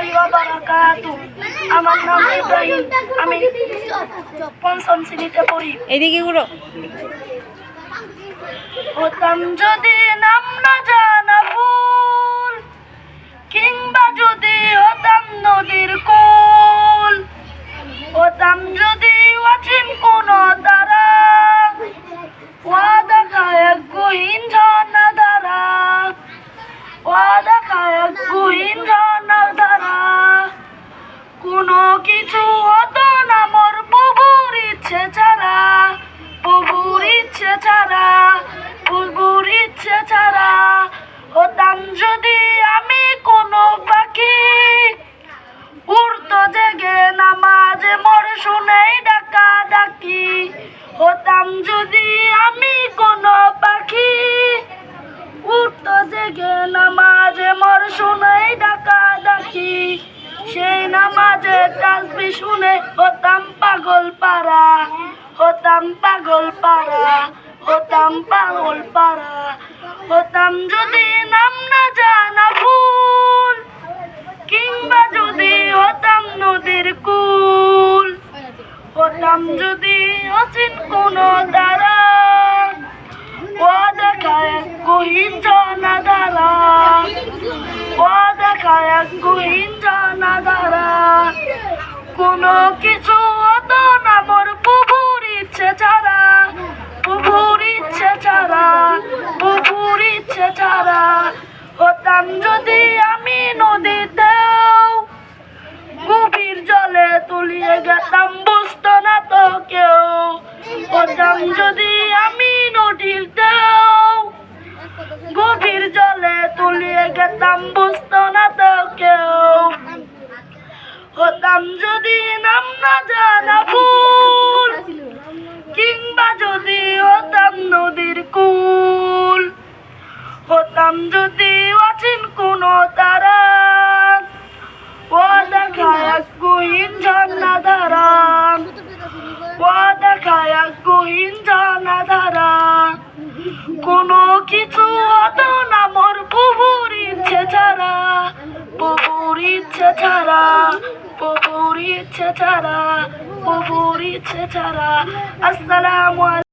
রহমাতুল্লাহি ওয়া বারাকাতুহু। আমার নাম ইব্রাহিম, আমি পঞ্চম শ্রেণীতে পড়ি। এদিকে ঘুরো। হতাম যদি নাম না জানা ফুল, কিংবা যদি হতাম নদীর কুল, হতাম যদি অচিন কোন তারা, ওয়াদা খায় গহীন ঝর্ণা ধারা, ওয়াদা খায় গহীন ঝর্ণা ধারা। কোনো কিছু হতো না মোর প্রভুর ইচ্ছে ছাড়া, প্রভুর ইচ্ছে ছাড়া, প্রভুর ইচ্ছে ছাড়া। হতাম যদি আমি কোনো পাখি, উড়তো জেগে নামাজে মোর শুনেই ডাকা ডাকি। হতাম যদি আমি কোনো পাখি, উড়তো জেগে নামাজে মোর শুনেই ডাকা ডাকি। সেই নামাজে তাসবিহ শুনে হতাম পাগল পারা, হতাম পাগল পারা, হতাম পাগল পারা। হতাম যদি নাম না জানা ফুল, কিংবা যদি হতাম নদীর কুল, হতাম যদি অচিন কোন তারা, ওয়াদা খায় গহীন ঝর্ণা ধারা, ওয়াদা খায় গহীন ঝর্ণা ধারা। কোনো কিছু হতো না মোর প্রভুর ইচ্ছে ছাড়া, প্রভুর ইচ্ছে ছাড়া, প্রভুর ইচ্ছে ছাড়া। হতাম যদি আমি নদীতেও, গভীর জলে তলিয়ে গেতাম বুঝতো না তো কেউ। হতাম যদি আমি নদীতেও, গভীর জলে তলিয়ে গেতাম বুঝতো না তো কেউ। হতাম যদি নাম না জানা ফুল, কিংবা যদি হতাম নদীর কুল, হতাম যদি অচিন কোন তারা, ওয়াদা খায় গহীন ঝর্ণা ধারা, ওয়াদা খায় গহীন ঝর্ণা ধারা। কোনো কিছু হতো না মোর প্রভুর ইচ্ছে ছাড়া, প্রভুর ইচ্ছে ছাড়া, প্রভুর ইচ্ছে ছাড়া, প্রভুর ইচ্ছে ছাড়া। আসসালামু আলাইকুম।